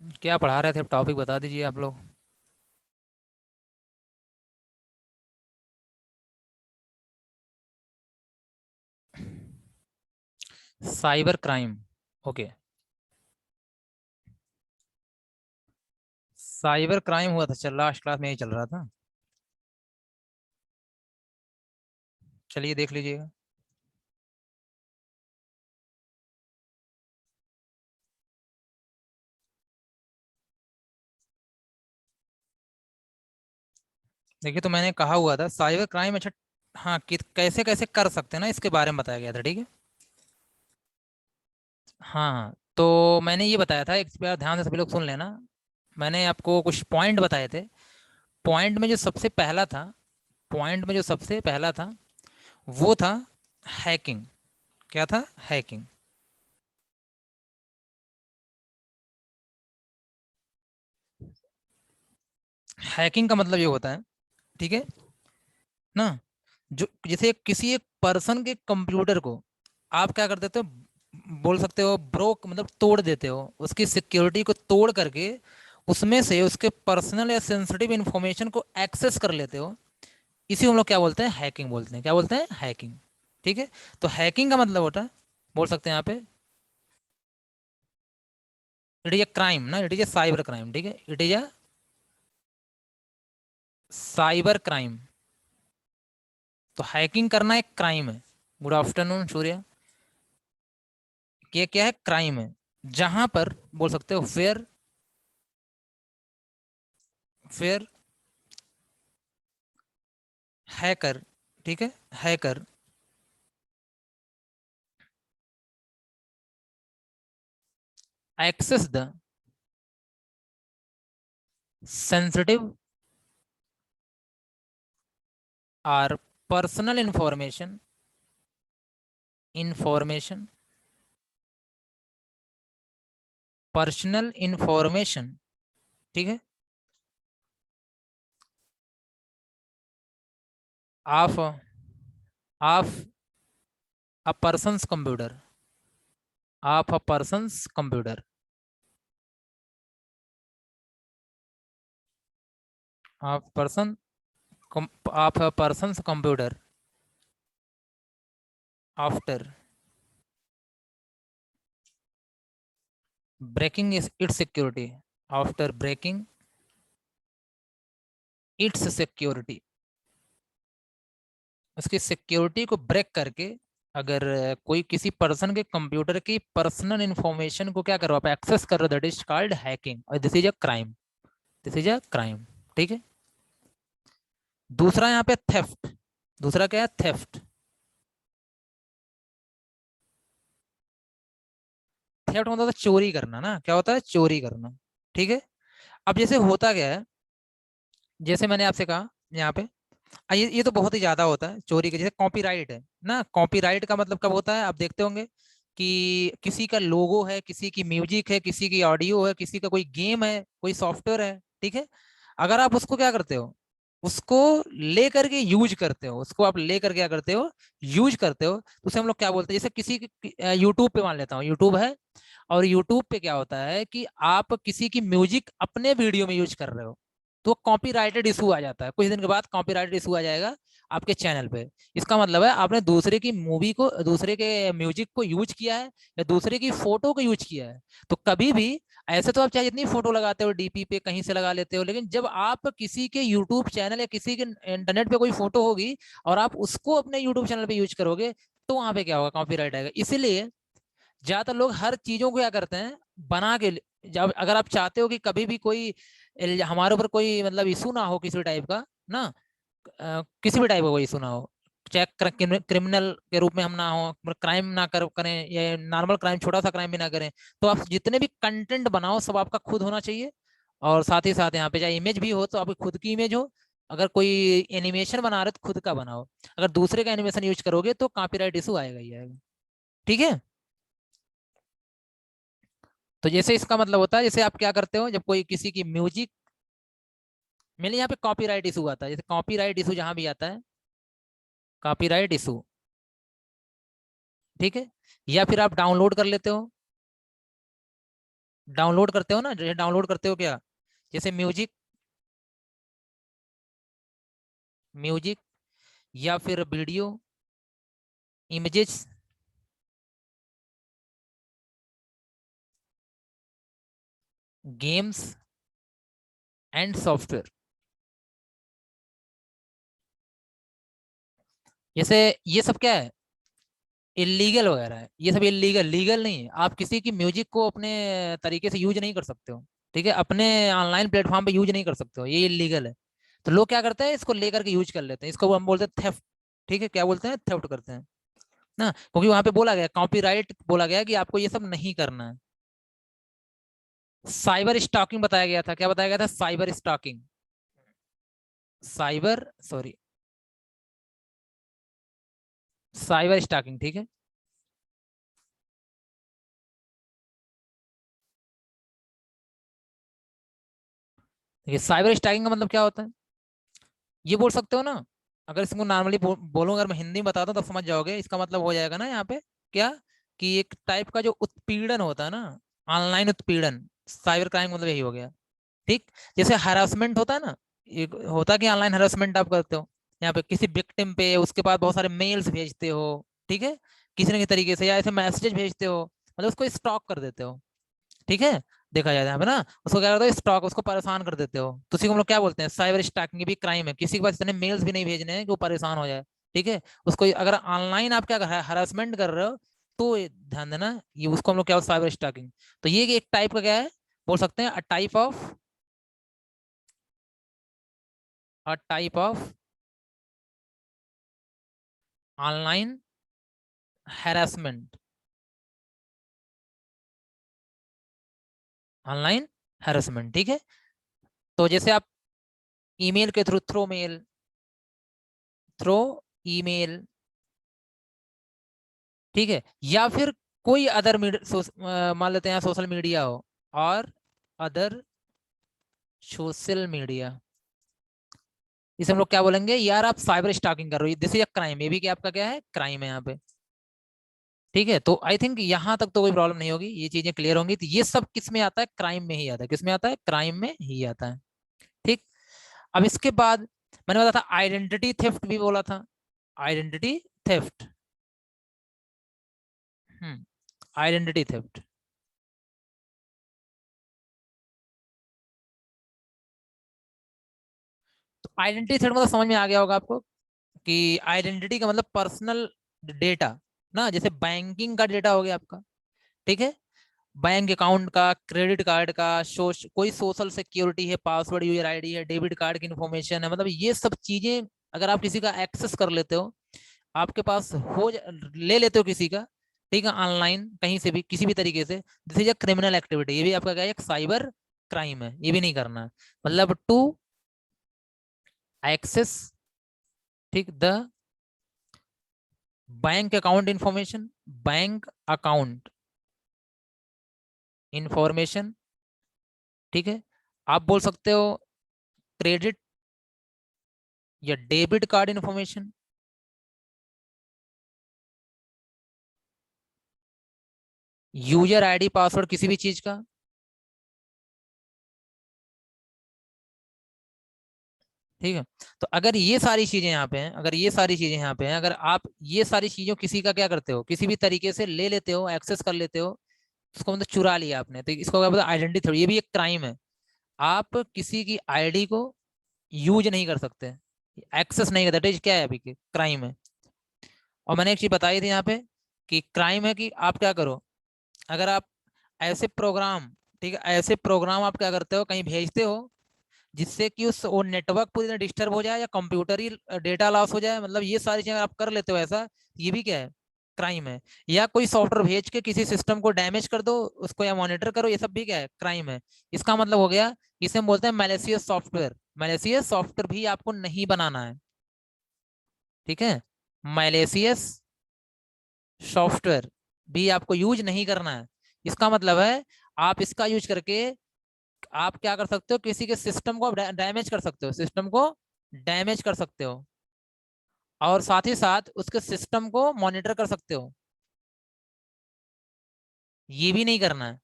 क्या पढ़ा रहे थे? टॉपिक बता दीजिए आप लोग। Cyber crime. Okay. Cyber crime हुआ था, चल लास्ट क्लास में ही चल रहा था। चलिए देख लीजिएगा। देखिए, तो मैंने कहा हुआ था साइबर क्राइम। अच्छा, हाँ, कि कैसे कैसे कर सकते हैं ना, इसके बारे में बताया गया था। ठीक है। हाँ हाँ, तो मैंने ये बताया था, एक बार ध्यान से सभी लोग सुन लेना। मैंने आपको कुछ पॉइंट बताए थे। पॉइंट में जो सबसे पहला था पॉइंट में जो सबसे पहला था वो था हैकिंग। क्या था? हैकिंग। हैकिंग का मतलब ये होता है, ठीक है ना, जो जैसे किसी एक पर्सन के कंप्यूटर को आप क्या कर देते हो, बोल सकते हो ब्रोक, मतलब तोड़ देते हो, उसकी सिक्योरिटी को तोड़ करके उसमें से उसके पर्सनल या सेंसिटिव इंफॉर्मेशन को एक्सेस कर लेते हो। इसी को हम लोग क्या बोलते हैं? हैकिंग बोलते हैं। क्या बोलते हैं? हैकिंग। ठीक है। तो हैकिंग का मतलब होता है, बोल सकते हैं यहाँ पे, इट इज ए क्राइम ना, it is a cyber crime. ठीक है, it is a cyber crime. तो हैकिंग करना एक क्राइम है। गुड आफ्टरनून सूर्य। ये क्या है? क्राइम है। जहां पर बोल सकते हो फेयर, फेयर हैकर। ठीक है। हैकर एक्सेस द सेंसिटिव और पर्सनल इंफॉर्मेशन पर्सनल इंफॉर्मेशन। ठीक है। Of of a person's computer. Of a person's computer. Of person of a person's computer after breaking its security. After breaking its security. उसकी security को break करके अगर कोई किसी person के कंप्यूटर की पर्सनल इंफॉर्मेशन को क्या करो, आप एक्सेस कर रहे हो, दैट इज कॉल्ड हैकिंग और this is a crime. This is a crime. ठीक है। दूसरा यहाँ पे थेफ्ट। दूसरा क्या है? थेफ्ट। थेफ्ट मतलब होता है चोरी करना ना। क्या होता है? चोरी करना। ठीक है। अब जैसे होता क्या है, जैसे मैंने आपसे कहा यहाँ पे, ये तो बहुत ही ज्यादा होता है चोरी के। जैसे कॉपीराइट है ना, कॉपीराइट का मतलब कब होता है? आप देखते होंगे कि किसी का लोगो है, किसी की म्यूजिक है, किसी की ऑडियो है, किसी का कोई गेम है, कोई सॉफ्टवेयर है। ठीक है। अगर आप उसको क्या करते हो, उसको ले करके यूज करते हो, उसको आप ले करके क्या करते हो, यूज करते हो, तो उसे हम लोग क्या बोलते हैं? जैसे किसी यूट्यूब पे मान लेता हूँ, यूट्यूब है, और यूट्यूब पे क्या होता है कि आप किसी की म्यूजिक अपने वीडियो में यूज कर रहे हो, तो कॉपीराइटेड इशू आ जाता है। कुछ दिन के बाद कॉपीराइटेड इशू आ जाएगा आपके चैनल पे। इसका मतलब है आपने दूसरे की मूवी को, दूसरे के म्यूजिक को यूज किया है, या दूसरे की फोटो को यूज किया है। तो कभी भी, ऐसे तो आप चाहे जितनी फोटो लगाते हो डीपी पे कहीं से लगा लेते हो, लेकिन जब आप किसी के यूट्यूब चैनल या किसी के इंटरनेट पे कोई फोटो होगी और आप उसको अपने यूट्यूब चैनल पे यूज करोगे, तो वहां पे क्या होगा? कॉपीराइट आएगा। इसीलिए ज्यादातर लोग हर चीजों को क्या करते हैं, बना के जब अगर आप चाहते हो कि कभी भी कोई हमारे ऊपर कोई मतलब इशू ना हो किसी टाइप का ना, किसी भी टाइप का कोई इशू ना हो, चाहे क्रिमिनल के रूप में हम ना हो, क्राइम ना करें, या नॉर्मल क्राइम, छोटा सा क्राइम भी ना करें, तो आप जितने भी कंटेंट बनाओ सब आपका खुद होना चाहिए। और साथ ही साथ यहाँ पे चाहे इमेज भी हो तो आपकी खुद की इमेज हो। अगर कोई एनिमेशन बना रहे तो खुद का बनाओ। अगर दूसरे का एनिमेशन यूज करोगे तो कॉपीराइट इशू आएगा ही आएगा। ठीक है। तो जैसे इसका मतलब होता है, जैसे आप क्या करते हो, जब कोई किसी की म्यूजिक, मेरे यहाँ पे कॉपीराइट इशू आता है, जैसे कॉपीराइट इशू जहां भी आता है, कॉपीराइट इशू, ठीक है, या फिर आप डाउनलोड कर लेते हो, डाउनलोड करते हो ना, जैसे डाउनलोड करते हो क्या, जैसे म्यूजिक, म्यूजिक या फिर video, images, games and software. जैसे ये सब क्या है, इलीगल वगैरह है, ये सब इलीगल, लीगल नहीं है। आप किसी की म्यूजिक को अपने तरीके से यूज नहीं कर सकते हो, ठीक है, अपने ऑनलाइन प्लेटफॉर्म पे यूज नहीं कर सकते हो, ये इलीगल है। तो लोग क्या करते हैं, इसको लेकर के यूज कर लेते हैं, इसको हम बोलते हैं थेफ्ट। ठीक है, क्या बोलते हैं, थेफ्ट करते हैं ना, क्योंकि वहां पे बोला गया, कॉपीराइट बोला गया कि आपको ये सब नहीं करना है। साइबर स्टॉकिंग बताया गया था, क्या बताया गया था, cyber stalking, cyber sorry, cyber stalking, ठीक है। देखिए साइबर स्टॉकिंग का मतलब क्या होता है, ये बोल सकते हो ना, अगर इसको नॉर्मली बोलूं, अगर मैं हिंदी में बताता हूँ तब समझ जाओगे, इसका मतलब हो जाएगा ना यहाँ पे क्या, कि एक टाइप का जो उत्पीड़न होता है ना, ऑनलाइन उत्पीड़न, साइबर क्राइम मतलब यही हो गया। ठीक, जैसे हरासमेंट होता है ना, एक होता है कि ऑनलाइन हरासमेंट आप करते हो, यहाँ पे किसी विक्टिम पे, उसके बाद बहुत सारे मेल्स भेजते हो, ठीक है, किसी न किसी तरीके से, या ऐसे मैसेज भेजते हो, मतलब उसको स्टॉक कर देते हो, ठीक है, देखा जाए यहाँ पे ना, उसको क्या करते हो, स्टॉक, उसको परेशान कर देते हो, तो उसी को हम लोग क्या बोलते हैं, साइबर स्टॉकिंग भी क्राइम है, किसी के पास इतने मेल्स भी नहीं भेजने हैं कि वो परेशान हो जाए, ठीक है। उसको अगर ऑनलाइन आप क्या हरासमेंट कर रहे हो, तो ध्यान देना, ये उसको हम लोग क्या बोलते हैं, साइबर स्टॉकिंग। तो ये एक टाइप का क्या है, बोल सकते हैं a type of online harassment, online harassment, ठीक है। तो जैसे आप ईमेल के थ्रू, थ्रो ईमेल, ठीक है, या फिर कोई अदर मान लेते हैं सोशल मीडिया हो, और अदर सोशल मीडिया, इसे हम लोग क्या बोलेंगे, यार आप साइबर स्टॉकिंग कर रहे हो, दिस इज अ क्राइम, ये भी क्या आपका क्या है, क्राइम है यहाँ पे, ठीक है। तो आई थिंक यहाँ तक तो कोई प्रॉब्लम नहीं होगी, ये चीजें क्लियर होंगी। तो ये सब किस में आता है, क्राइम में ही आता है, किस में आता है, क्राइम में ही आता है, ठीक। अब इसके बाद मैंने बताया था आइडेंटिटी थेफ्ट भी बोला था, आइडेंटिटी थेफ्ट, हम्म, आइडेंटिटी थेफ्ट। तो आइडेंटिटी थेफ्ट मतलब समझ में आ गया होगा आपको, कि आइडेंटिटी का मतलब पर्सनल डेटा ना, जैसे बैंकिंग का डेटा हो गया आपका, ठीक है, बैंक अकाउंट का, क्रेडिट कार्ड का, कोई सोशल सिक्योरिटी है, पासवर्ड, यूजर आईडी है, डेबिट कार्ड की इंफॉर्मेशन है, मतलब ये सब चीजें अगर आप किसी का एक्सेस कर लेते हो, आपके पास ले लेते हो किसी का, ठीक है, ऑनलाइन कहीं से भी किसी भी तरीके से, this is a criminal activity, ये भी आपका क्या है, एक साइबर क्राइम है, ये भी नहीं करना है। मतलब टू एक्सेस, ठीक, the bank account information, bank account information, ठीक है, आप बोल सकते हो क्रेडिट या debit card information, user ID, password किसी भी चीज का, ठीक है। तो अगर ये सारी चीजें यहाँ पे हैं, अगर ये सारी चीजें यहाँ पे हैं, अगर आप ये सारी चीजों किसी का क्या करते हो, किसी भी तरीके से ले लेते हो, एक्सेस कर लेते हो, उसको मतलब चुरा लिया आपने, तो इसको क्या बोलते हैं, आइडेंटिटी थ्रेट, ये भी एक क्राइम है। आप किसी की आईडी को यूज नहीं कर सकते, एक्सेस नहीं करते, क्या है अभी के क्राइम है। और मैंने एक चीज बताई थी यहाँ पे, कि क्राइम है कि आप क्या करो, अगर आप ऐसे प्रोग्राम, ठीक है, ऐसे प्रोग्राम आप क्या करते हो, कहीं भेजते हो, जिससे कि उस वो नेटवर्क पूरी तरह डिस्टर्ब हो जाए, या कंप्यूटर ही डेटा लॉस हो जाए, मतलब ये सारी चीजें आप कर लेते हो ऐसा, ये भी क्या है, क्राइम है। या कोई सॉफ्टवेयर भेज के किसी सिस्टम को डैमेज कर दो, उसको या मॉनिटर करो, ये सब भी क्या है, क्राइम है। इसका मतलब हो गया, इसे हम बोलते हैं मैलिशियस सॉफ्टवेयर, मैलिशियस सॉफ्टवेयर भी आपको नहीं बनाना है, ठीक है, मैलिशियस सॉफ्टवेयर भी आपको यूज नहीं करना है। इसका मतलब है, आप इसका यूज करके आप क्या कर सकते हो, किसी के सिस्टम को डैमेज कर सकते हो, सिस्टम को डैमेज कर सकते हो, और साथ ही साथ उसके सिस्टम को मॉनिटर कर सकते हो, ये भी नहीं करना है।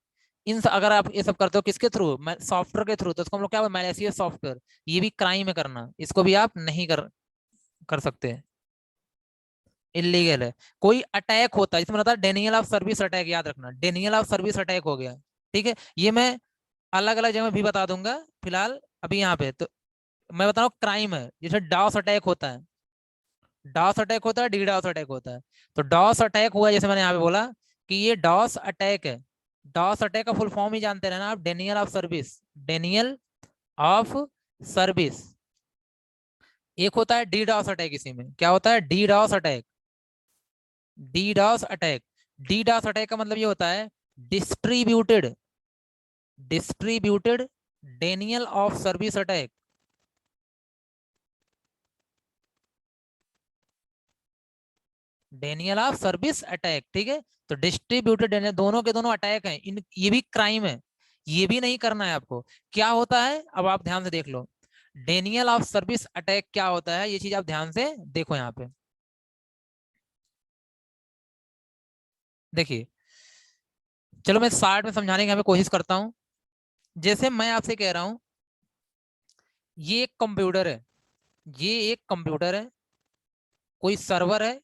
अगर आप ये सब करते हो किसके थ्रू, सॉफ्टवेयर के थ्रू, तो उसको हम लोग क्या, मैलिशियस सॉफ्टवेयर, ये भी क्राइम है करना, इसको भी आप नहीं कर सकते, इलीगल है। कोई अटैक होता है, जिसमें होता है डेनियल ऑफ सर्विस अटैक, याद रखना, डेनियल ऑफ सर्विस अटैक हो गया, ठीक है। ये मैं अलग अलग जगह भी बता दूंगा, फिलहाल अभी यहाँ पे तो मैं बता रहा हूँ क्राइम है। जैसे डॉस अटैक होता है, डॉस अटैक होता है, डीडॉस अटैक होता है। तो डॉस अटैक हुआ, जैसे मैंने यहाँ पे बोला कि ये डॉस अटैक है। डॉस अटैक का फुल फॉर्म ही जानते रहना आप, Daniel of service, Daniel of service. एक होता है डीडॉस अटैक, इसी में क्या होता है, DDoS attack, DDoS attack. DDoS attack का मतलब ये होता है distributed, distributed Daniel of service attack. Daniel of service attack, ठीक है। तो डिस्ट्रीब्यूटेड डेनियल, दोनों के दोनों अटैक हैं, इन ये भी क्राइम है, ये भी नहीं करना है आपको। क्या होता है, अब आप ध्यान से देख लो, डेनियल ऑफ सर्विस अटैक क्या होता है, ये चीज आप ध्यान से देखो यहाँ पे। देखिए, चलो मैं शार्ट में समझाने की यहाँ पे कोशिश करता हूँ। जैसे मैं आपसे कह रहा हूँ, ये एक कंप्यूटर है, ये एक कंप्यूटर है, कोई सर्वर है,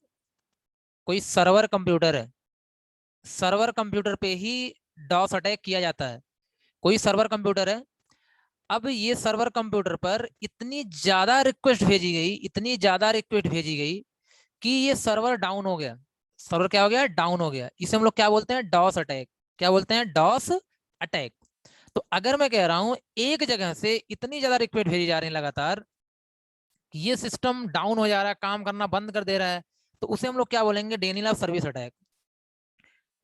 कोई सर्वर कंप्यूटर है, सर्वर कंप्यूटर पे ही डॉस अटैक किया जाता है। कोई सर्वर कंप्यूटर है, अब ये सर्वर कंप्यूटर पर इतनी ज्यादा रिक्वेस्ट भेजी गई, इतनी ज्यादा रिक्वेस्ट भेजी गई कि ये सर्वर डाउन हो गया। सर्वर क्या हो गया, डाउन हो गया। इसे हम लोग क्या बोलते हैं, डॉस अटैक। क्या बोलते हैं, डॉस अटैक। तो अगर मैं कह रहा हूं एक जगह से इतनी ज्यादा रिक्वेस्ट भेजी जा रही है लगातार, ये सिस्टम डाउन हो जा रहा है, काम करना बंद कर दे रहा है, तो उसे हम लोग क्या बोलेंगे, Daniel of service attack.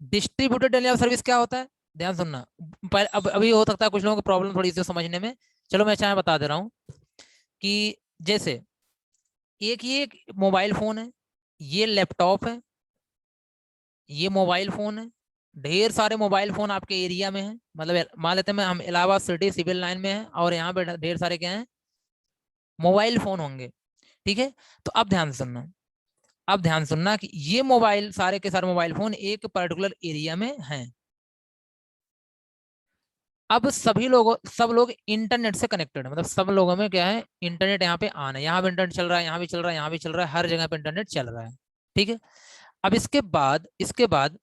Distributed Daniel of service क्या होता है, ध्यान सुनना। अब अभी हो सकता है कुछ लोगों को प्रॉब्लम थोड़ी सी समझने में, चलो मैं अच्छा बता दे रहा हूँ कि जैसे एक ये मोबाइल फोन है, ये लैपटॉप है, ये मोबाइल फोन है, ढेर सारे मोबाइल फोन आपके एरिया में है, मतलब मान लेते हैं हम इलाहाबाद सिटी सिविल लाइन में है, और यहाँ पे ढेर सारे क्या हैं, मोबाइल फोन होंगे, ठीक है। तो अब ध्यान से सुनना, अब ध्यान सुनना कि ये मोबाइल, सारे के सारे मोबाइल फोन एक पर्टिकुलर एरिया में हैं। अब सब लोग इंटरनेट से कनेक्टेड है, मतलब सब लोगों में क्या है, इंटरनेट यहाँ पे आना है, यहाँ पे इंटरनेट चल रहा है, यहाँ भी चल रहा है, यहाँ भी चल रहा है, हर जगह पे इंटरनेट चल रहा है, ठीक है। अब इसके बाद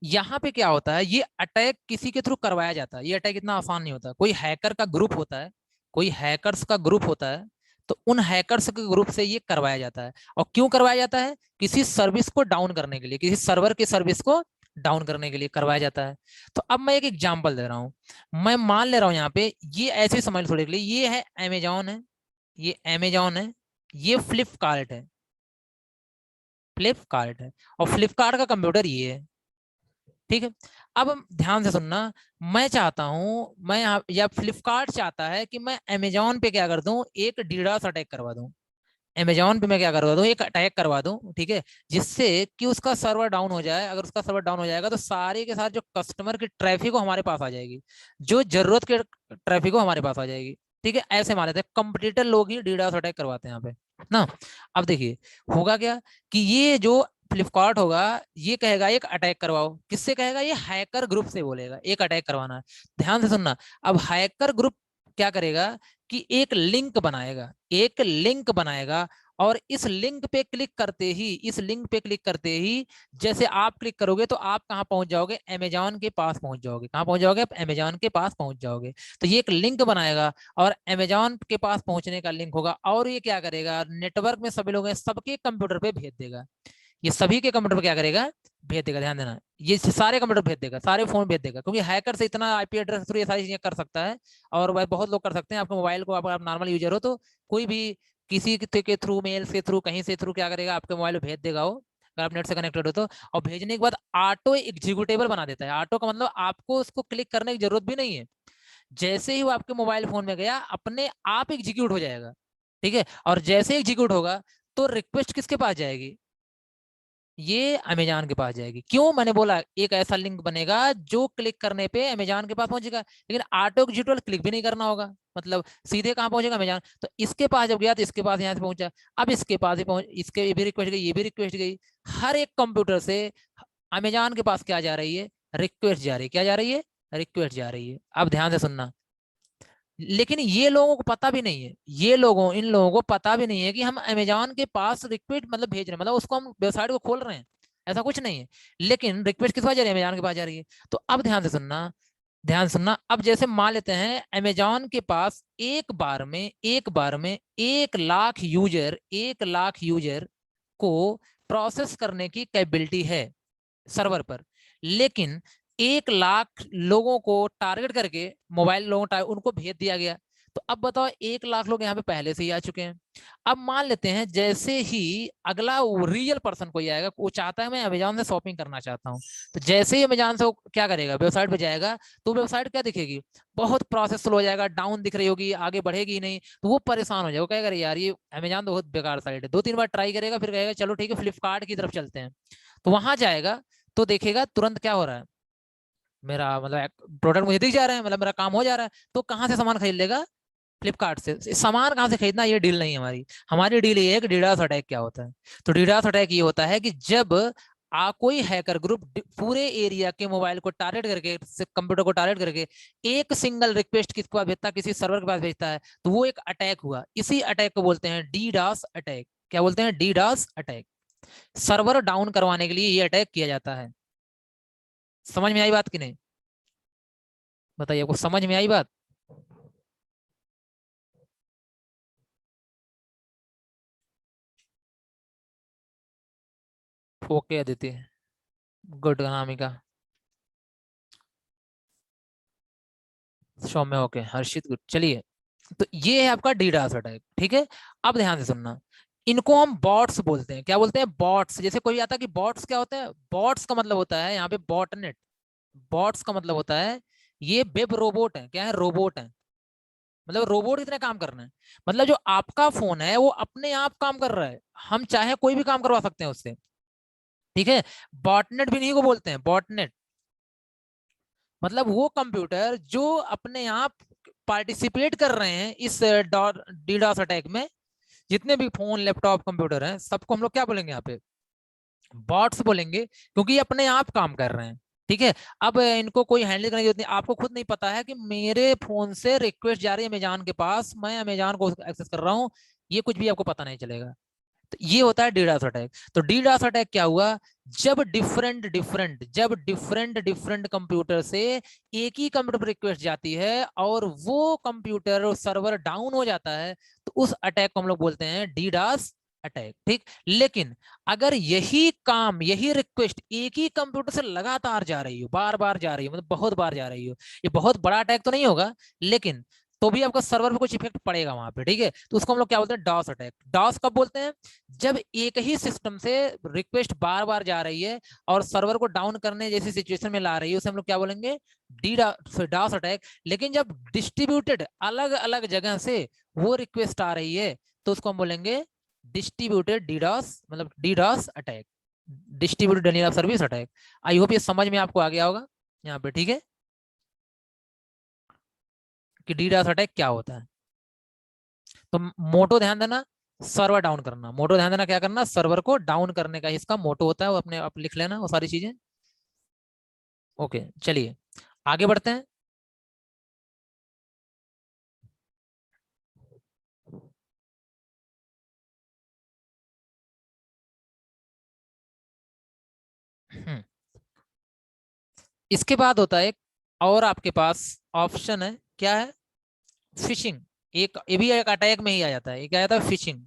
यहाँ पे क्या होता है, ये अटैक किसी के थ्रू करवाया जाता है। ये अटैक इतना आसान नहीं होता, कोई हैकर का ग्रुप होता है, कोई हैकर्स का ग्रुप होता है, तो उन हैकर्स के ग्रुप से ये करवाया जाता है। और क्यों करवाया जाता है, किसी सर्विस को डाउन करने के लिए, किसी सर्वर की सर्विस को डाउन करने के लिए करवाया जाता है। तो अब मैं एक एग्जांपल दे रहा हूं, मैं मान ले रहा हूं यहाँ पे, ये ऐसे समझ लो थोड़े के लिए, ये है अमेजॉन है, ये अमेजॉन है, ये फ्लिपकार्ट है, फ्लिपकार्ट है, और फ्लिपकार्ट का कंप्यूटर ये है, ठीक है। अब ध्यान से सुनना, मैं चाहता हूं, मैं या फ्लिपकार्ट चाहता है कि मैं अमेजॉन पे क्या कर दूं, एक डीडॉस अटैक करवा दूं। अमेजॉन पे मैं क्या करवा दूं, एक अटैक करवा दूं, ठीक है, जिससे कि उसका सर्वर डाउन हो जाए। अगर उसका सर्वर डाउन हो जाएगा तो सारे के साथ जो कस्टमर की ट्रैफिक हो हमारे पास आ जाएगी, जो जरूरत के ट्रैफिक हो हमारे पास आ जाएगी, ठीक है। ऐसे मान लेते हैं कंपटीटर लोग ही डीडॉस अटैक करवाते हैं यहाँ पे ना। अब देखिए होगा क्या, कि ये जो फ्लिपकार्ट होगा, ये कहेगा एक अटैक करवाओ, किससे कहेगा, ये हैकर ग्रुप से बोलेगा एक अटैक करवाना है। ध्यान से सुनना, अब हैकर ग्रुप क्या करेगा कि एक लिंक बनाएगा, एक लिंक बनाएगा, और इस लिंक पे क्लिक करते ही, इस लिंक पे क्लिक करते ही जैसे आप क्लिक करोगे तो आप कहां पहुंच जाओगे, अमेजॉन के पास पहुंच जाओगे। कहां पहुंच जाओगे, आप अमेजॉन के पास पहुंच जाओगे। तो ये एक लिंक बनाएगा, और अमेजॉन के पास पहुंचने का लिंक होगा, और ये क्या करेगा, नेटवर्क में सभी लोग हैं, सबके कंप्यूटर पे भेज देगा। ये सभी के कंप्यूटर पे क्या करेगा, भेज देगा। ध्यान देना, ये सारे कंप्यूटर भेज देगा, सारे फोन भेज देगा, क्योंकि हैकर से इतना आईपी एड्रेस थ्रू ये सारी चीजें कर सकता है। और वह बहुत लोग कर सकते हैं। आपके मोबाइल को आप नॉर्मल यूजर हो तो कोई भी किसी के थ्रू, मेल से थ्रू, कहीं से थ्रू क्या करेगा, आपके मोबाइल में भेज देगा वो, अगर आप नेट से कनेक्टेड हो तो। और भेजने के बाद ऑटो एग्जीक्यूटेबल बना देता है। ऑटो का मतलब आपको उसको क्लिक करने की जरूरत भी नहीं है, जैसे ही वो आपके मोबाइल फोन में गया अपने आप एग्जीक्यूट हो जाएगा, ठीक है। और जैसे एग्जीक्यूट होगा तो रिक्वेस्ट किसके पास जाएगी, ये अमेजॉन के पास जाएगी। क्यों, मैंने बोला एक ऐसा लिंक बनेगा जो क्लिक करने पे अमेजॉन के पास पहुंचेगा, लेकिन ऑटो एग्जीक्यूट क्लिक भी नहीं करना होगा, मतलब सीधे कहां पहुंचेगा, अमेजॉन। तो इसके पास जब गया तो इसके पास यहाँ से पहुंचा, अब इसके पास ही पहुंच, इसके भी रिक्वेस्ट गई, ये भी रिक्वेस्ट गई, हर एक कंप्यूटर से अमेजॉन के पास क्या जा रही है, रिक्वेस्ट जा रही है, क्या जा रही है, रिक्वेस्ट जा रही है। अब ध्यान से सुनना, लेकिन ये लोगों को पता भी नहीं है, इन लोगों को पता भी नहीं है कि हम अमेजोन के पास रिक्वेस्ट मतलब भेज रहे हैं, मतलब उसको हम वेबसाइट को खोल रहे हैं, ऐसा कुछ नहीं है। लेकिन रिक्वेस्ट किस पास जा रही है, अमेजोन के पास जा रही है। तो अब ध्यान से सुनना, ध्यान सुनना। अब जैसे मान लेते हैं अमेजोन के पास एक बार में 1 लाख यूजर, 1 लाख यूजर को प्रोसेस करने की कैपेबिलिटी है सर्वर पर। लेकिन 1 लाख लोगों को टारगेट करके, मोबाइल लोगों उनको भेज दिया गया। तो अब बताओ 1 लाख लोग यहाँ पे पहले से ही आ चुके हैं। अब मान लेते हैं जैसे ही अगला रियल पर्सन कोई आएगा, वो चाहता है मैं अमेजोन से शॉपिंग करना चाहता हूँ, तो जैसे ही अमेजोन से वो क्या करेगा, वेबसाइट पे जाएगा, तो वेबसाइट क्या दिखेगी, बहुत प्रोसेस स्लो हो जाएगा, डाउन दिख रही होगी, आगे बढ़ेगी ही नहीं। तो वो परेशान हो जाएगा, वो कहेगा यार ये अमेजोन तो बहुत बेकार साइट है। 2-3 बार ट्राई करेगा, फिर कहेगा चलो ठीक है फ्लिपकार्ट की तरफ चलते हैं। तो वहां जाएगा तो देखेगा तुरंत क्या हो रहा है, मेरा मतलब प्रोडक्ट मुझे दिख जा रहा है, मतलब मेरा काम हो जा रहा है। तो कहाँ से सामान खरीद लेगा, फ्लिपकार्ट से। सामान कहाँ से खरीदना, ये डील नहीं है हमारी। हमारी डील ये है कि डीडास अटैक क्या होता है। तो डीडास अटैक ये होता है कि जब कोई हैकर ग्रुप पूरे एरिया के मोबाइल को टारगेट करके, कंप्यूटर को टारगेट करके एक सिंगल रिक्वेस्ट किसके पास भेजता है, किसी सर्वर के पास भेजता है, तो वो एक अटैक हुआ। इसी अटैक को बोलते हैं डीडास अटैक। क्या बोलते हैं, डीडास अटैक। सर्वर डाउन करवाने के लिए ये अटैक किया जाता है। समझ में आई बात कि नहीं, बताइए, आपको समझ में आई बात। ओके अदिति, गुड अनामिका, सौम्य, ओके हर्षित, गुड। चलिए, तो ये है आपका डीडास अटैक, ठीक है। अब ध्यान से सुनना, इनको हम बॉट्स बोलते हैं। क्या बोलते हैं, बॉट्स। जैसे कोई आता है कि बॉट्स क्या होता है, बॉट्स का मतलब होता है यहाँ पे बॉटनेट। बॉट्स का मतलब होता है ये वेब रोबोट है। क्या है, रोबोट है, मतलब रोबोट इतने काम कर रहे हैं। मतलब जो आपका फोन है वो अपने आप काम कर रहा है, हम चाहे कोई भी काम करवा सकते हैं उससे, ठीक है। बॉटनेट भी नहीं को बोलते हैं, बॉटनेट मतलब वो कंप्यूटर जो अपने आप पार्टिसिपेट कर रहे हैं इस डीडॉस अटैक में। जितने भी फोन लैपटॉप कंप्यूटर हैं, सबको हम लोग क्या बोलेंगे यहाँ पे, बॉट्स बोलेंगे, क्योंकि ये अपने आप काम कर रहे हैं, ठीक है। अब इनको कोई हैंडल करने की जरूरत नहीं, आपको खुद नहीं पता है कि मेरे फोन से रिक्वेस्ट जा रही है अमेजॉन के पास, मैं अमेजॉन को एक्सेस कर रहा हूँ, ये कुछ भी आपको पता नहीं चलेगा। तो ये होता है डीडास अटैक। तो डीडास अटैक क्या हुआ, जब डिफरेंट कंप्यूटर से एक ही कंप्यूटर पर रिक्वेस्ट जाती है और वो कंप्यूटर सर्वर डाउन हो जाता है, तो उस अटैक को हम लोग बोलते हैं डीडास अटैक, ठीक। लेकिन अगर यही रिक्वेस्ट एक ही कंप्यूटर से लगातार जा रही हो, बार बार जा रही हो, मतलब बहुत बार जा रही हो, ये बहुत बड़ा अटैक तो नहीं होगा, लेकिन तो भी आपका सर्वर पे कुछ इफेक्ट पड़ेगा वहां पे, ठीक है। तो उसको हम लोग क्या बोलते हैं, डॉस अटैक। डॉस कब बोलते हैं, जब एक ही सिस्टम से रिक्वेस्ट बार बार जा रही है और सर्वर को डाउन करने जैसी सिचुएशन में ला रही है, उसे हम लोग क्या बोलेंगे, डी डॉस अटैक। लेकिन जब डिस्ट्रीब्यूटेड अलग अलग जगह से वो रिक्वेस्ट आ रही है, तो उसको हम बोलेंगे डिस्ट्रीब्यूटेड डीडॉस, मतलब DDoS attack, distributed denial of service attack. I hope ये समझ में आपको आ गया होगा यहाँ पे, ठीक है, कि डीडॉस अटैक क्या होता है। तो मोटो ध्यान देना, सर्वर डाउन करना। मोटो ध्यान देना, क्या करना, सर्वर को डाउन करने का इसका मोटो होता है, वो अपने आप लिख लेना वो सारी चीजें। ओके चलिए आगे बढ़ते हैं। हम्म, इसके बाद होता है एक और आपके पास ऑप्शन है, क्या है, फिशिंग। एक ये भी एक अटैक में ही आ जाता है, ये क्या आता है, फिशिंग।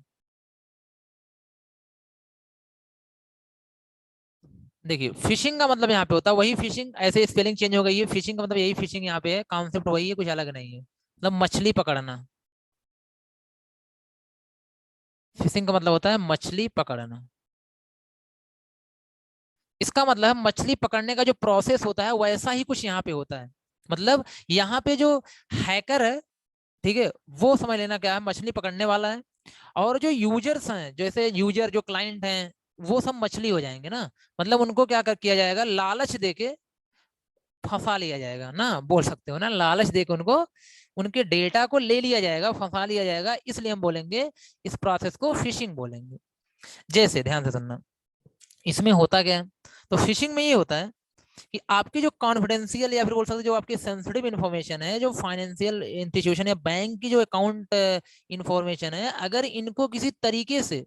देखिए फिशिंग का मतलब यहाँ पे होता है वही फिशिंग, ऐसे स्पेलिंग चेंज हो गई है, फिशिंग का मतलब यही फिशिंग यहाँ पे है, कॉन्सेप्ट वही है, कुछ अलग नहीं है, मतलब मछली पकड़ना। फिशिंग का मतलब होता है मछली पकड़ना। इसका मतलब है मछली पकड़ने का जो प्रोसेस होता है वैसा ही कुछ यहाँ पे होता है। मतलब यहाँ पे जो हैकर है, ठीक है, वो समझ लेना क्या है, मछली पकड़ने वाला है। और जो यूजर्स हैं, जैसे यूजर जो क्लाइंट हैं, वो सब मछली हो जाएंगे ना। मतलब उनको क्या किया जाएगा, लालच देके फंसा लिया जाएगा ना, बोल सकते हो ना, लालच देके उनको उनके डेटा को ले लिया जाएगा, फंसा लिया जाएगा, इसलिए हम बोलेंगे इस प्रोसेस को फिशिंग बोलेंगे। जैसे ध्यान से सुनना, इसमें होता क्या है, तो फिशिंग में ये होता है कि आपकी जो कॉन्फिडेंशियल या फिर बोल सकते हैं जो आपकी सेंसिटिव इन्फॉर्मेशन है, जो फाइनेंशियल इंस्टीट्यूशन या बैंक की जो अकाउंट इंफॉर्मेशन है, अगर इनको किसी तरीके से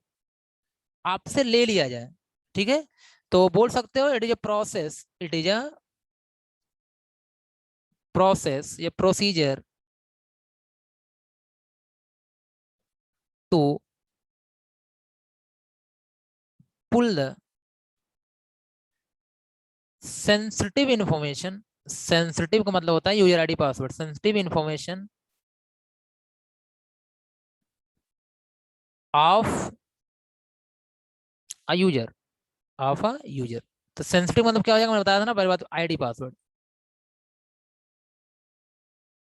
आपसे ले लिया जाए, ठीक है, तो बोल सकते हो it is a process, it is a process या procedure to pull the sensitive information. Sensitive का मतलब होता है user ID password, sensitive information of a user, of a user. तो सेंसिटिव मतलब क्या हो जाएगा, मैंने बताया था ना पहले बात, आईडी पासवर्ड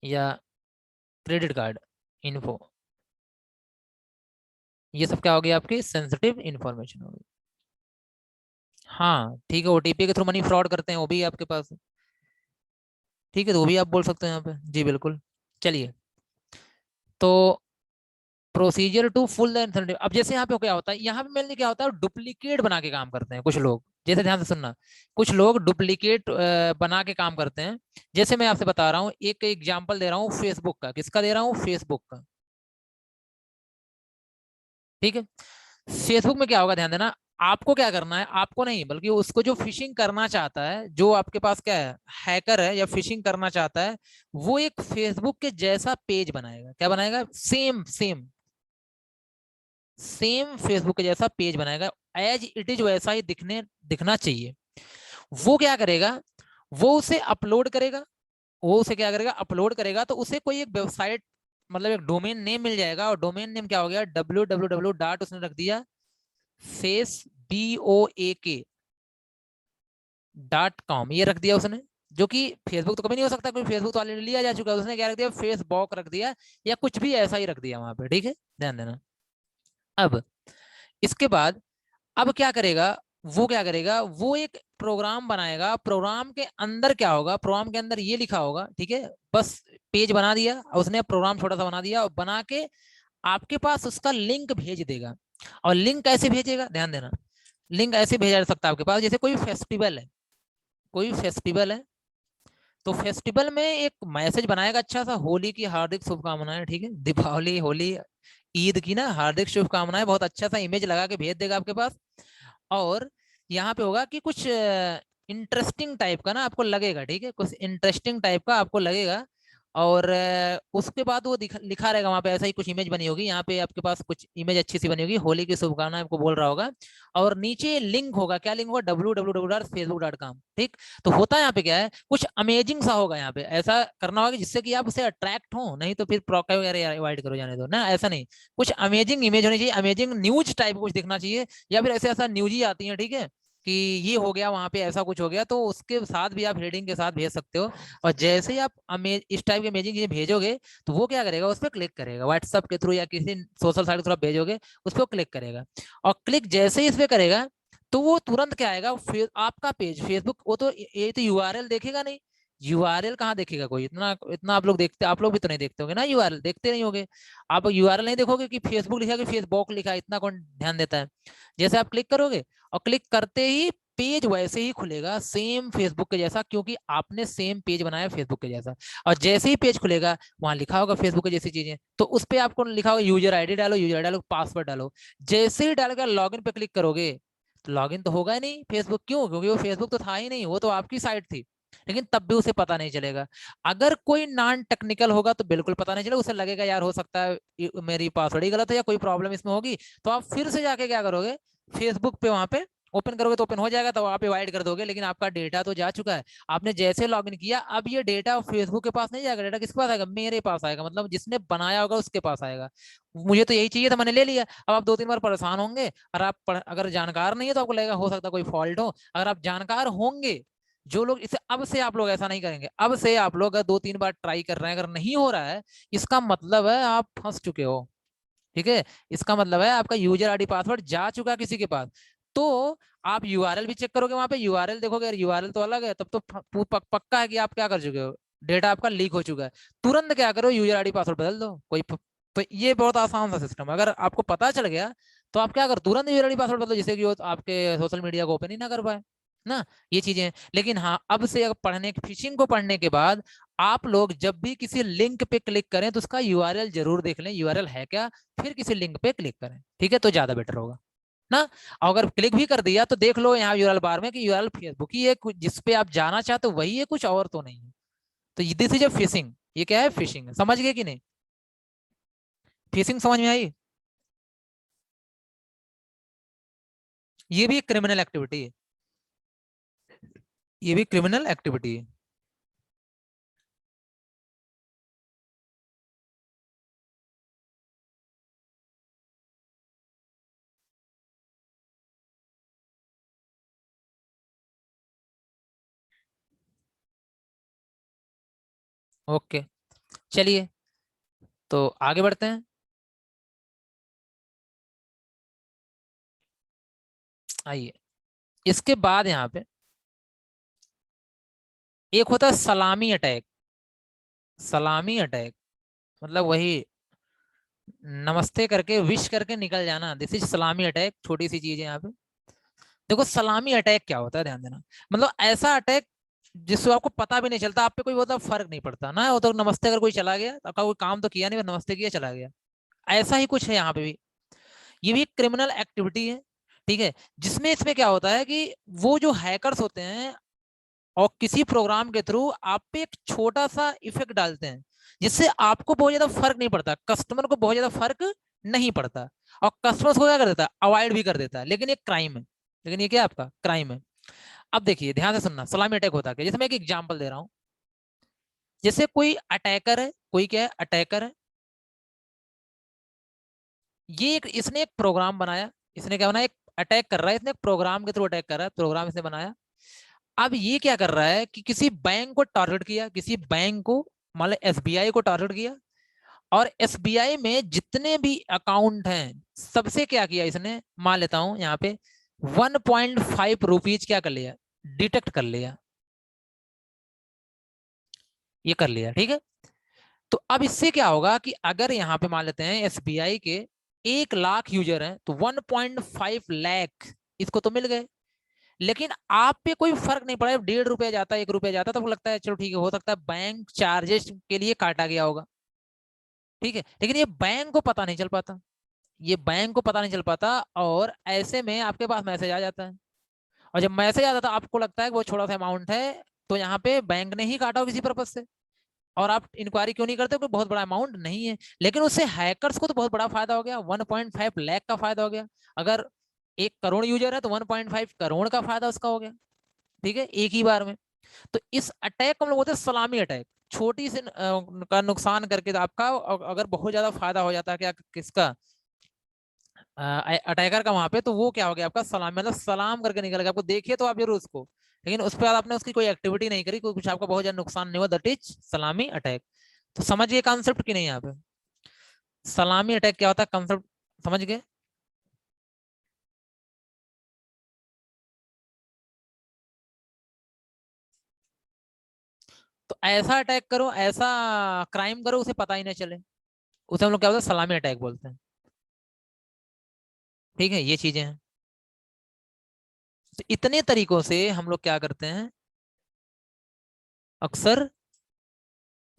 या क्रेडिट कार्ड इन्फो, ये सब क्या हो गया आपकी सेंसिटिव इंफॉर्मेशन हो गई। हाँ ठीक है, ओटीपी के थ्रू मनी फ्रॉड करते हैं वो भी आपके पास है। ठीक है, तो वो भी आप बोल सकते हैं यहाँ पे, जी बिल्कुल। चलिए, तो procedure to full the incentive. अब जैसे यहाँ पे क्या होता है, यहाँ पे मेनली क्या होता है, डुप्लीकेट बना के काम करते हैं कुछ लोग। जैसे ध्यान से सुनना, कुछ लोग डुप्लीकेट बना के काम करते हैं। जैसे मैं आपसे बता रहा हूँ, एक एग्जांपल दे रहा हूँ फेसबुक का, किसका दे रहा हूँ, फेसबुक का। ठीक है, फेसबुक में क्या होगा, ध्यान देना, आपको क्या करना है, आपको नहीं बल्कि उसको जो फिशिंग करना चाहता है, जो आपके पास क्या है, हैकर है या फिशिंग करना चाहता है, वो एक फेसबुक के जैसा पेज बनाएगा। क्या बनाएगा, सेम सेम सेम फेसबुक के जैसा पेज बनाएगा, एज इट इज वैसा ही दिखना चाहिए। वो क्या करेगा, वो उसे अपलोड करेगा, वो उसे क्या करेगा, अपलोड करेगा, तो उसे कोई एक वेबसाइट, मतलब एक डोमेन नेम मिल जाएगा, और डोमेन नेम क्या हो गया, www डॉट उसने रख दिया फेस BOAK.com, ये रख दिया उसने। जो कि फेसबुक तो कभी नहीं हो सकता, क्योंकि फेसबुक तो ऑलरेडी लिया जा चुका है, उसने क्या रख दिया, फेसबुक रख दिया, या कुछ भी ऐसा ही रख दिया वहां पे। ठीक है, ध्यान देना। अब इसके बाद, अब क्या करेगा, वो क्या करेगा, वो एक प्रोग्राम बनाएगा, प्रोग्राम के अंदर क्या होगा, प्रोग्राम के अंदर ये लिखा होगा, ठीक है, बस पेज बना दिया उसने, प्रोग्राम छोटा सा बना दिया, और बना के आपके पास उसका लिंक भेज देगा। और लिंक कैसे भेजेगा, ध्यान देना, लिंक ऐसे भेजा जा सकता है आपके पास, जैसे कोई फेस्टिवल है, कोई फेस्टिवल है, तो फेस्टिवल में एक मैसेज बनाएगा अच्छा सा, होली की हार्दिक शुभकामनाएं, ठीक है, दीपावली, होली, ईद की ना हार्दिक शुभकामनाएं, बहुत अच्छा सा इमेज लगा के भेज देगा आपके पास। और यहाँ पे होगा कि कुछ इंटरेस्टिंग टाइप का ना आपको लगेगा, ठीक है, कुछ इंटरेस्टिंग टाइप का आपको लगेगा। और उसके बाद वो लिखा रहेगा वहां पे, ऐसा ही कुछ इमेज बनी होगी, यहाँ पे आपके पास कुछ इमेज अच्छी सी बनी होगी, होली की शुभकामनाएं आपको बोल रहा होगा। और नीचे लिंक होगा, क्या लिंक होगा, www.facebook.com। ठीक, तो होता है यहाँ पे क्या है, कुछ अमेजिंग सा होगा, यहाँ पे ऐसा करना होगा जिससे कि आप उससे अट्रैक्ट हो, नहीं तो फिर प्रोका वगैरह अवॉइड करो, जाने दो ना, ऐसा नहीं। कुछ अमेजिंग इमेज होनी चाहिए, अमेजिंग न्यूज टाइप कुछ दिखना चाहिए, या फिर ऐसे ऐसा न्यूज ही आती है, ठीक है, कि ये हो गया वहां पे, ऐसा कुछ हो गया, तो उसके साथ भी आप हेडिंग के साथ भेज सकते हो। और जैसे ही आप इस टाइप की अमेजिंग चीजें भेजोगे, तो वो क्या करेगा, उस पर क्लिक करेगा, व्हाट्सएप के थ्रू या किसी सोशल साइट के थ्रू आप भेजोगे, उस पर क्लिक करेगा। और क्लिक जैसे ही इस पे करेगा, तो वो तुरंत क्या आएगा, आपका पेज फेसबुक, वो तो ये तो यूआरएल देखेगा नहीं, यूआरएल कहाँ देखेगा कोई, इतना इतना आप लोग देखते, आप लोग भी तो नहीं देखते होगे ना, यूआरएल देखते नहीं होगे। आप यूआरएल नहीं देखोगे कि फेसबुक लिखा है कि फेसबुक लिखा है, इतना कौन ध्यान देता है। जैसे आप क्लिक करोगे, और क्लिक करते ही पेज वैसे ही खुलेगा, सेम फेसबुक के जैसा, क्योंकि आपने सेम पेज बनाया फेसबुक के जैसा। और जैसे ही पेज खुलेगा, वहां लिखा होगा फेसबुक की जैसी चीजें, तो उस पर आपको लिखा होगा यूजर आईडी डालो, यूजर आईडी डालो, पासवर्ड डालो। जैसे ही डालकर लॉगिन पे क्लिक करोगे, तो लॉगिन तो होगा ही नहीं फेसबुक, क्यों, क्योंकि वो फेसबुक तो था ही नहीं, वो तो आपकी साइट थी। लेकिन तब भी उसे पता नहीं चलेगा। अगर कोई नॉन टेक्निकल होगा तो बिल्कुल पता नहीं चलेगा, उसे लगेगा यार हो सकता है मेरी पासवर्ड ही गलत है या कोई प्रॉब्लम इसमें होगी। तो आप फिर से जाके क्या करोगे, फेसबुक पे वहां पे ओपन करोगे, तो ओपन हो जाएगा, तो आप अवॉइड कर दोगे, लेकिन आपका डेटा तो जा चुका है। आपने जैसे लॉगिन किया, अब ये डेटा फेसबुक के पास नहीं जाएगा, डेटा किसके पास आएगा, मेरे पास आएगा, मतलब जिसने बनाया होगा उसके पास आएगा। मुझे तो यही चाहिए था, मैंने ले लिया। अब आप 2-3 बार परेशान होंगे, और आप अगर जानकार नहीं है तो आपको लगेगा हो सकता है कोई फॉल्ट हो। अगर आप जानकार होंगे, जो लोग इसे, अब से आप लोग ऐसा नहीं करेंगे, अब से आप लोग 2-3 बार ट्राई कर रहे हैं, अगर नहीं हो रहा है, इसका मतलब है आप फंस चुके हो। ठीक है, इसका मतलब है आपका यूजर आईडी पासवर्ड जा चुका है किसी के पास। तो आप यूआरएल भी चेक करोगे, वहां पे यूआरएल देखोगे, अगर यूआरएल तो अलग है, तब तो पक्का है कि आप क्या कर चुके हो, डेटा आपका लीक हो चुका है। तुरंत क्या करो, यूजर आईडी पासवर्ड बदल दो, तो ये बहुत आसान सा सिस्टम है, अगर आपको पता चल गया, तो आप क्या करो, तुरंत यूजर आईडी पासवर्ड बदलो, जिससे कि वो आपके सोशल मीडिया को ओपन ही ना कर पाए, ना, ये चीजें हैं। लेकिन हाँ, अब से अगर फिशिंग को पढ़ने के बाद आप लोग जब भी किसी लिंक पे क्लिक करें तो उसका यूआरएल जरूर देख लें, यूआरएल है क्या, फिर किसी लिंक पे क्लिक करें, ठीक है, तो ज्यादा बेटर होगा ना। अगर क्लिक भी कर दिया तो देख लो यहाँ यूआरएल बार में कि यूआरएल फेसबुक ही है, जिस पे आप जाना चाहते हो वही है, कुछ और तो नहीं है। तो दिस इज अ फिशिंग, ये क्या है, फिशिंग, समझ गए कि नहीं? फिशिंग समझ में आई? ये भी एक क्रिमिनल एक्टिविटी है, ये भी क्रिमिनल एक्टिविटी है। ओके, चलिए तो आगे बढ़ते हैं। आइए, इसके बाद यहाँ पे एक होता है सलामी अटैक। सलामी अटैक मतलब वही नमस्ते करके विश करके निकल जाना, दिस इज सलामी अटैक। छोटी सी चीज है यहाँ पे। देखो सलामी अटैक क्या होता है, ध्यान देना। मतलब ऐसा अटैक जिससे आपको पता भी नहीं चलता, आप पे कोई बहुत फर्क नहीं पड़ता ना, वो तो नमस्ते अगर कोई चला गया तो आपका कोई काम तो किया नहीं, बस नमस्ते किया चला गया। ऐसा ही कुछ है यहाँ पे भी। ये भी एक क्रिमिनल एक्टिविटी है, ठीक है। जिसमें इसमें क्या होता है कि वो जो हैकर्स होते हैं और किसी प्रोग्राम के थ्रू आप पे एक छोटा सा इफेक्ट डालते हैं, जिससे आपको बहुत ज्यादा फर्क नहीं पड़ता, कस्टमर को बहुत ज्यादा फर्क नहीं पड़ता, और कस्टमर्स को क्या कर देता है, अवॉइड भी कर देता है। लेकिन ये क्राइम है, लेकिन ये क्या है, आपका क्राइम है। अब देखिए ध्यान से सुनना, सलामी अटैक होता है, जैसे मैं एक एग्जांपल दे रहा हूं। जैसे कोई अटैकर है, कोई क्या है, अटैकर है। ये एक इसने एक प्रोग्राम बनाया, इसने क्या बनाया, एक अटैक कर रहा है, इसने एक प्रोग्राम के थ्रू अटैक कर रहा है, प्रोग्राम इसने बनाया। अब ये क्या कर रहा है कि किसी बैंक को टारगेट किया, किसी बैंक को, मान लो एसबीआई को टारगेट किया, और एसबीआई में जितने भी अकाउंट हैं सबसे क्या किया इसने, मान लेता हूं यहाँ पे 1.5 रुपीज क्या कर लिया, डिटेक्ट कर लिया, ये कर लिया, ठीक है। तो अब इससे क्या होगा कि अगर यहाँ पे मान लेते हैं एसबीआई के 1 लाख यूजर हैं, तो 1.5 लाख इसको तो मिल गए। लेकिन आप पे कोई फर्क नहीं पड़ा, 1.5 रुपया जाता है, 1 रुपया जाता है, तो लगता है चलो ठीक है, हो सकता है बैंक चार्जेस के लिए काटा गया होगा, ठीक है। लेकिन ये बैंक को पता नहीं चल पाता, ये बैंक को पता नहीं चल पाता, और ऐसे में आपके पास मैसेज आ जाता है। और जब मैसेज आता था आपको लगता है कि वो छोटा सा अमाउंट है, तो यहाँ पे बैंक ने ही काटा हो किसी पर्पज से, और आप इंक्वायरी क्यों नहीं करते, कोई बहुत बड़ा अमाउंट नहीं है। लेकिन उससे हैकर्स को तो बहुत बड़ा फायदा हो गया, 1.5 लाख का फायदा हो गया। अगर 1 करोड़ यूजर है तो 1.5 करोड़ का फायदा उसका हो गया, ठीक है, एक ही बार में। तो इस अटैक को हम लोग बोलते हैं सलामी अटैक। छोटी से का नुकसान करके तो आपका अगर बहुत ज्यादा फायदा हो जाता है क्या, किसका, अटैकर का वहां पे, तो वो क्या हो गया आपका सलाम, मतलब सलाम करके निकल गया, आपको देखिए तो आप जरूर उसको, लेकिन उस पर बाद आपने उसकी कोई एक्टिविटी नहीं करी, कोई कुछ आपका बहुत ज्यादा नुकसान नहीं हुआ, दैट इज सलामी अटैक। तो समझिए कॉन्सेप्ट की नहीं यहाँ पे, सलामी अटैक क्या होता है, कॉन्सेप्ट समझ गए? तो ऐसा अटैक करो, ऐसा क्राइम करो, उसे पता ही ना चले, उसे हम लोग क्या बोलते हैं, सलामी अटैक बोलते हैं, ठीक है, ये चीजें हैं। तो इतने तरीकों से हम लोग क्या करते हैं, अक्सर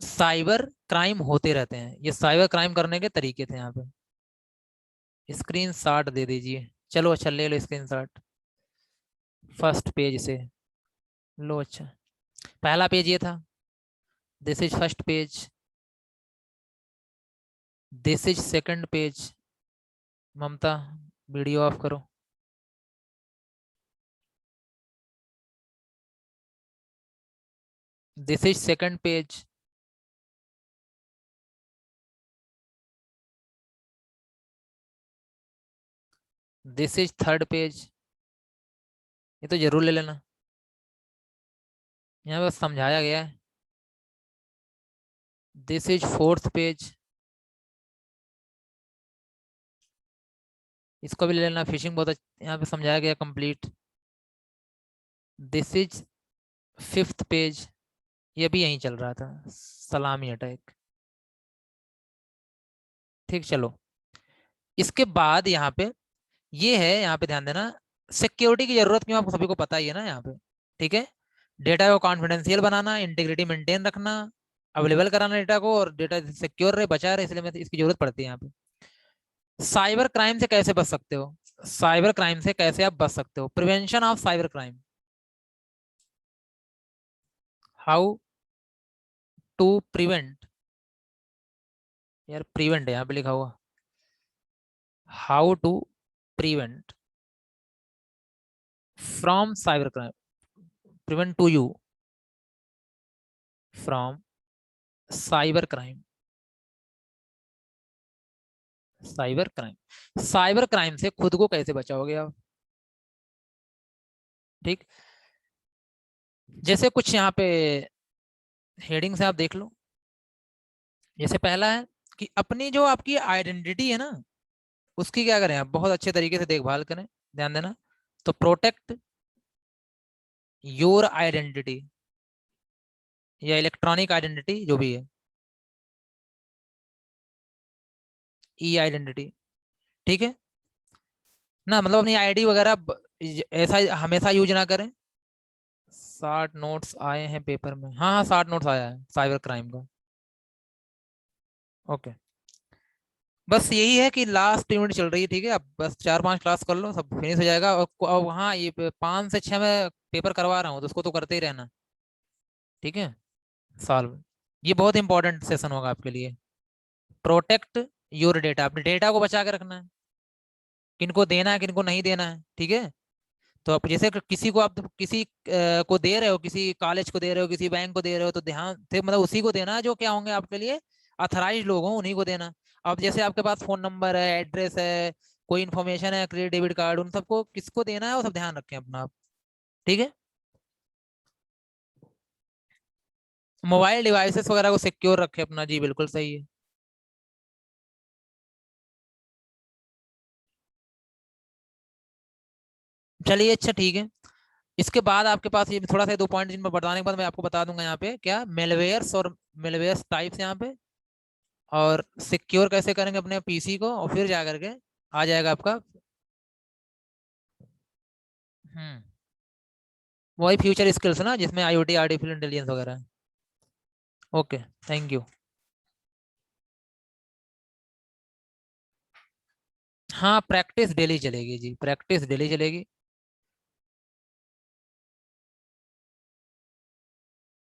साइबर क्राइम होते रहते हैं। ये साइबर क्राइम करने के तरीके थे यहाँ पे। स्क्रीन शॉट दे दीजिए, चलो अच्छा ले लो स्क्रीन शॉट, फर्स्ट पेज से लो। अच्छा, पहला पेज ये था, this is first page, this is second page. Mamata, video off करो। This is second page, this is third page. ये तो जरूर ले लेना, यहाँ पे समझाया गया है। दिस इज फोर्थ पेज, इसको भी ले लेना, फिशिंग बहुत यहाँ पे समझाया गया complete. This is fifth page, ये भी यहीं चल रहा था, सलामी अटैक, ठीक। चलो इसके बाद यहाँ पे ये है, यहाँ पे ध्यान देना, सिक्योरिटी की जरूरत क्यों, आपको सभी को पता ही है ना यहाँ पे। ठीक है, डेटा को कॉन्फिडेंशियल बनाना, इंटीग्रिटी मेंटेन रखना, अवेलेबल कराना डेटा को, और डेटा सिक्योर रहे, बचा रहे, इसलिए मैं इसकी जरूरत पड़ती है यहाँ पे। साइबर क्राइम से कैसे बच सकते हो? साइबर क्राइम से कैसे आप बच सकते हो? Prevention of cyber crime, how to prevent, यार प्रिवेंट है यहाँ पे लिखा हुआ, how to prevent from cyber crime, prevent to you from cyber crime. Cyber crime, cyber crime से खुद को कैसे बचाओगे आप? ठीक, जैसे कुछ यहाँ पे हेडिंग से आप देख लो। जैसे पहला है कि अपनी जो आपकी आइडेंटिटी है ना, उसकी क्या करें आप, बहुत अच्छे तरीके से देखभाल करें, ध्यान देना। तो प्रोटेक्ट योर आइडेंटिटी, या इलेक्ट्रॉनिक आइडेंटिटी जो भी है, ई आइडेंटिटी, ठीक है ना, मतलब अपनी आईडी वगैरह ऐसा हमेशा यूज ना करें। 60 नोट्स आए हैं पेपर में, हाँ हाँ 60 नोट्स आया है साइबर क्राइम का। ओके, बस यही है कि लास्ट यूनिट चल रही है, ठीक है, अब बस 4-5 क्लास कर लो, सब फिनिश हो जाएगा। और हाँ, ये 5 से 6 में पेपर करवा रहा हूँ, तो उसको तो करते ही रहना, ठीक है, साल में। ये बहुत इंपॉर्टेंट सेशन होगा आपके लिए। प्रोटेक्ट योर डेटा, अपने डेटा को बचा के रखना है, किनको देना है किनको नहीं देना है, ठीक है। तो आप जैसे कि किसी को, आप किसी को दे रहे हो, किसी कॉलेज को दे रहे हो, किसी बैंक को दे रहे हो, तो ध्यान से मतलब उसी को देना जो क्या होंगे आपके लिए अथराइज लोग हों, उन्हीं को देना। अब जैसे आपके पास फोन नंबर है, एड्रेस है, कोई इन्फॉर्मेशन है, क्रेडिट डेबिट कार्ड, उन सबको किसको देना है वो सब ध्यान रखें अपना आप, ठीक है। मोबाइल डिवाइसेस वगैरह को सिक्योर रखें अपना, जी बिल्कुल सही है। चलिए अच्छा ठीक है। इसके बाद आपके पास ये थोड़ा सा 2 पॉइंट जिन पर बताने के बाद मैं आपको बता दूंगा यहाँ पे क्या मेलवेयर्स और मेलवेयर्स टाइप्स यहाँ पे, और सिक्योर कैसे करेंगे अपने पीसी को, और फिर जा करके आ जाएगा आपका। हम्म, वही फ्यूचर स्किल्स ना, जिसमें आईओटी, आर्टिफिशियल इंटेलिजेंस वगैरह है। Okay, thank you. हाँ प्रैक्टिस डेली चलेगी जी, प्रैक्टिस डेली चलेगी।